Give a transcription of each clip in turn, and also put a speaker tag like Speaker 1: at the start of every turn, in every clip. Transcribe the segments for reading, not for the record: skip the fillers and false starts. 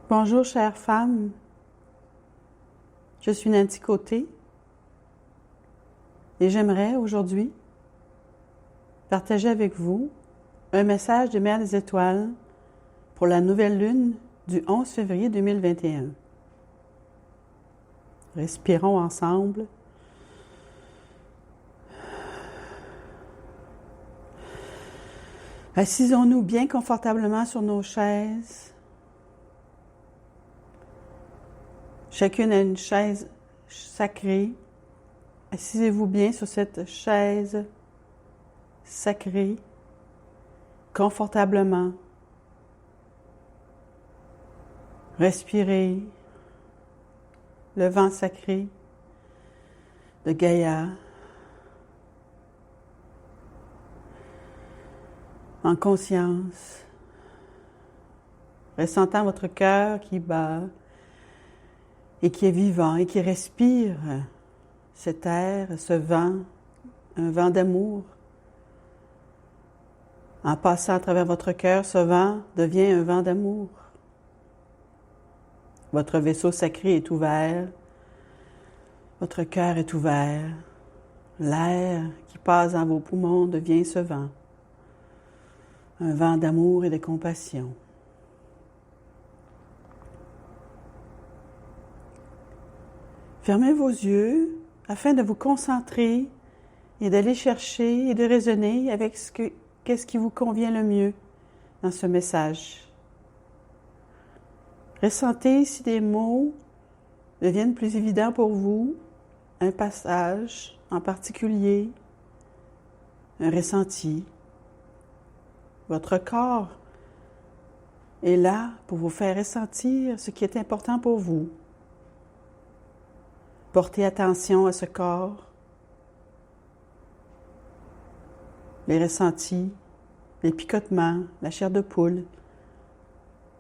Speaker 1: Bonjour, chère femme. Je suis Nancy Côté et j'aimerais aujourd'hui partager avec vous un message de Mère des Étoiles pour la nouvelle lune du 11 février 2021. Respirons ensemble. Assisons-nous bien confortablement sur nos chaises. Chacune a une chaise sacrée. Assisez-vous bien sur cette chaise sacrée, confortablement. Respirez le vent sacré de Gaïa en conscience, ressentant votre cœur qui bat et qui est vivant et qui respire cet air, ce vent, un vent d'amour. En passant à travers votre cœur, ce vent devient un vent d'amour. Votre vaisseau sacré est ouvert, votre cœur est ouvert, l'air qui passe dans vos poumons devient ce vent, un vent d'amour et de compassion. Fermez vos yeux afin de vous concentrer et d'aller chercher et de raisonner avec qu'est-ce qui vous convient le mieux dans ce message. Ressentez si des mots deviennent plus évidents pour vous, un passage en particulier, un ressenti. Votre corps est là pour vous faire ressentir ce qui est important pour vous. Portez attention à ce corps, les ressentis, les picotements, la chair de poule,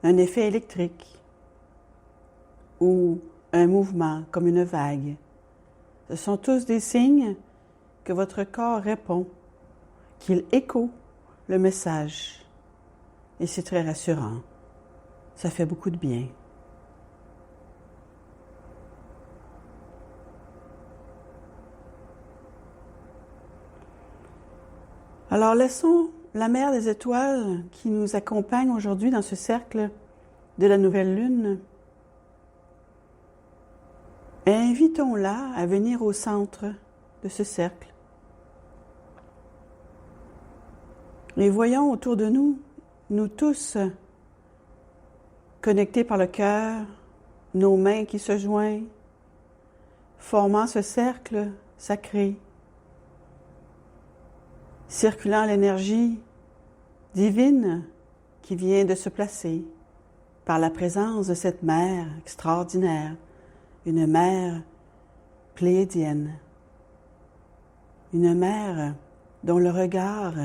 Speaker 1: un effet électrique ou un mouvement comme une vague. Ce sont tous des signes que votre corps répond, qu'il écho le message. Et c'est très rassurant. Ça fait beaucoup de bien. Alors laissons la Mère des Étoiles qui nous accompagne aujourd'hui dans ce cercle de la nouvelle lune. Et invitons-la à venir au centre de ce cercle. Et voyons autour de nous, nous tous, connectés par le cœur, nos mains qui se joignent, formant ce cercle sacré, circulant l'énergie divine qui vient de se placer par la présence de cette mère extraordinaire, une mère pléiadienne, une mère dont le regard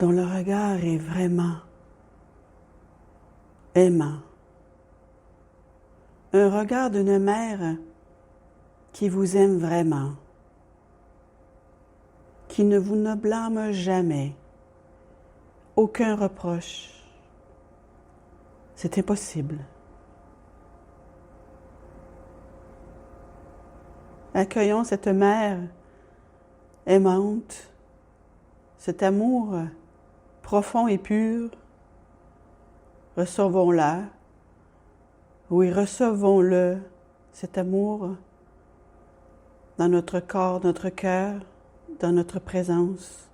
Speaker 1: est vraiment aimant. Un regard d'une mère qui vous aime vraiment, qui ne vous ne blâme jamais, aucun reproche. C'est impossible. Accueillons cette mère aimante, cet amour profond et pur. Recevons-la, oui, recevons-le, cet amour, dans notre corps, notre cœur, dans notre présence,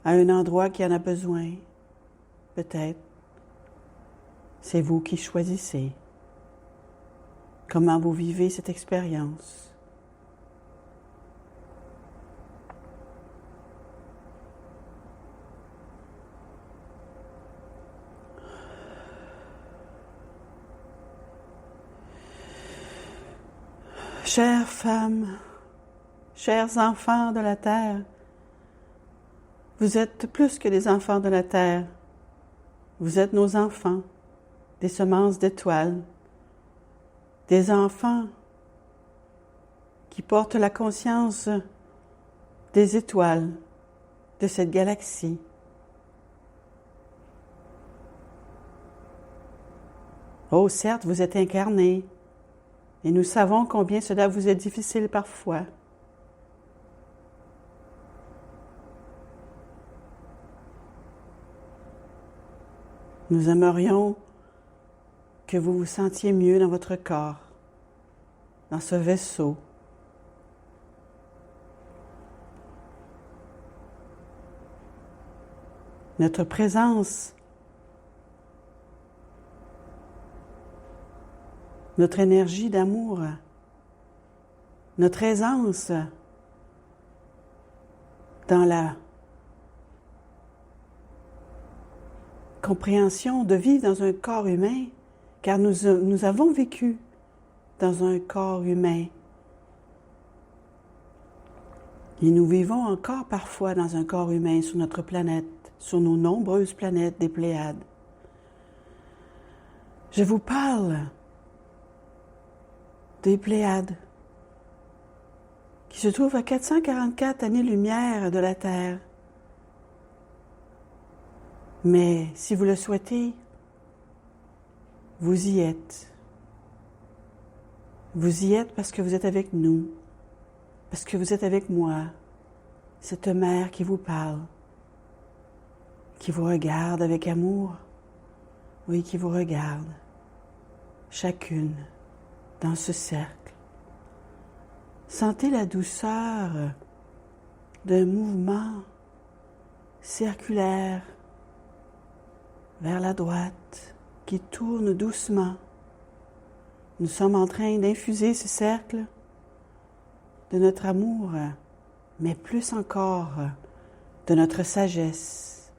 Speaker 1: à un endroit qui en a besoin, peut-être. C'est vous qui choisissez comment vous vivez cette expérience. Chères femmes, chers enfants de la terre, vous êtes plus que des enfants de la terre. Vous êtes nos enfants, des semences d'étoiles, des enfants qui portent la conscience des étoiles de cette galaxie. Oh, certes, vous êtes incarné, et nous savons combien cela vous est difficile parfois. Nous aimerions que vous vous sentiez mieux dans votre corps, dans ce vaisseau. Notre présence, notre énergie d'amour, notre aisance dans la compréhension de vivre dans un corps humain, car nous avons vécu dans un corps humain. Et nous vivons encore parfois dans un corps humain sur notre planète, sur nos nombreuses planètes des Pléiades. Je vous parle des Pléiades qui se trouvent à 444 années-lumière de la Terre. Mais si vous le souhaitez, vous y êtes. Vous y êtes parce que vous êtes avec nous, parce que vous êtes avec moi, cette mère qui vous parle, qui vous regarde avec amour, oui, qui vous regarde, chacune dans ce cercle. Sentez la douceur d'un mouvement circulaire vers la droite qui tourne doucement. Nous sommes en train d'infuser ce cercle de notre amour, mais plus encore de notre sagesse,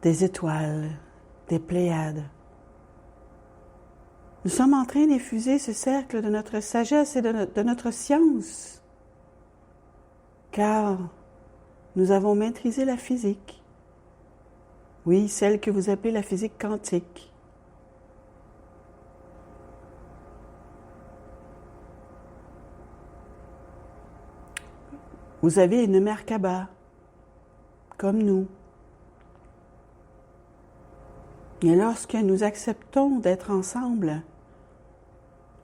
Speaker 1: des étoiles, des Pléiades. Nous sommes en train d'infuser ce cercle de notre sagesse et de notre science, car nous avons maîtrisé la physique. Oui, celle que vous appelez la physique quantique. Vous avez une Merkaba, comme nous. Et lorsque nous acceptons d'être ensemble,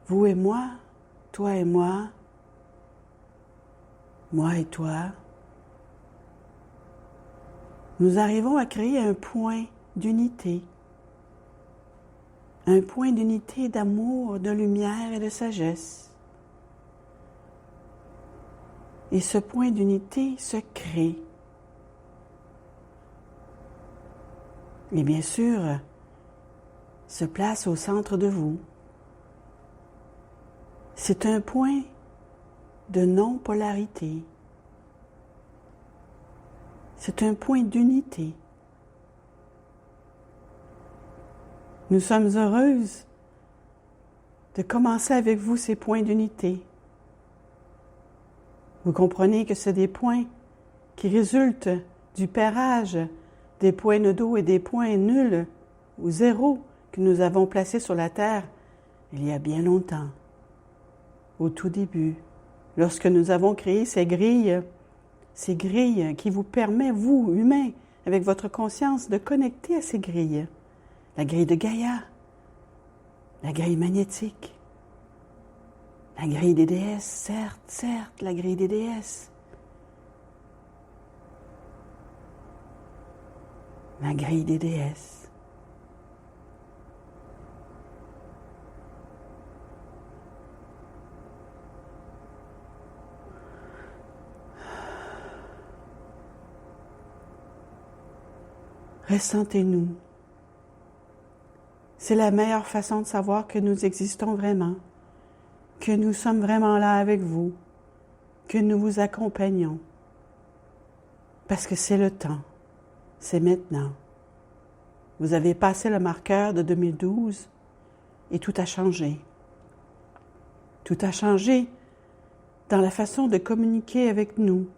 Speaker 1: vous et moi, toi et moi et toi, nous arrivons à créer un point d'unité d'amour, de lumière et de sagesse. Et ce point d'unité se crée. Et bien sûr, se place au centre de vous. C'est un point de non-polarité. C'est un point d'unité. Nous sommes heureuses de commencer avec vous ces points d'unité. Vous comprenez que c'est des points qui résultent du pairage des points nodaux et des points nuls ou zéro que nous avons placés sur la Terre il y a bien longtemps, au tout début, lorsque nous avons créé ces grilles qui vous permettent, vous, humains, avec votre conscience, de connecter à ces grilles. La grille de Gaïa, la grille magnétique, la grille des déesses, certes, la grille des déesses. La grille des déesses. Ressentez-nous. C'est la meilleure façon de savoir que nous existons vraiment, que nous sommes vraiment là avec vous, que nous vous accompagnons. Parce que c'est le temps, c'est maintenant. Vous avez passé le marqueur de 2012 et tout a changé. Tout a changé dans la façon de communiquer avec nous.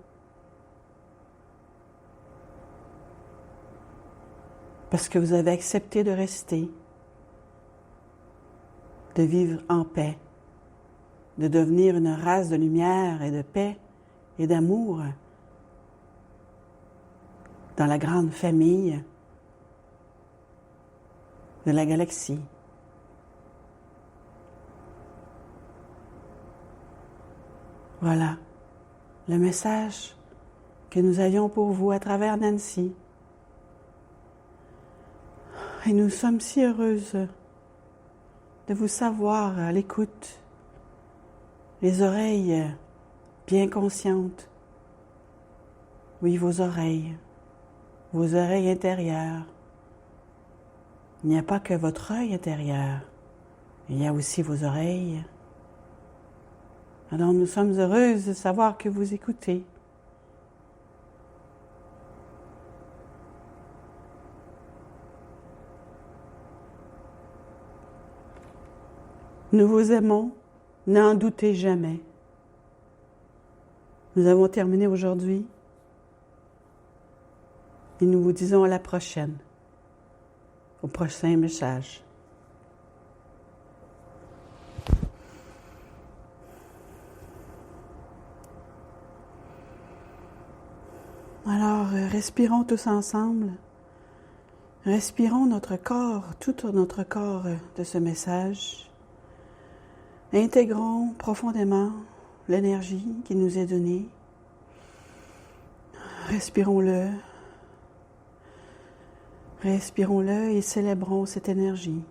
Speaker 1: Parce que vous avez accepté de rester, de vivre en paix, de devenir une race de lumière et de paix et d'amour dans la grande famille de la galaxie, Voilà le message que nous avions pour vous à travers Nancy. Et nous sommes si heureuses de vous savoir à l'écoute, les oreilles bien conscientes. Oui, vos oreilles intérieures. Il n'y a pas que votre œil intérieur, il y a aussi vos oreilles. Alors nous sommes heureuses de savoir que vous écoutez. Nous vous aimons, n'en doutez jamais. Nous avons terminé aujourd'hui et nous vous disons à la prochaine, au prochain message. Alors, respirons tous ensemble. Respirons notre corps, tout notre corps de ce message. Intégrons profondément l'énergie qui nous est donnée. Respirons-le et célébrons cette énergie.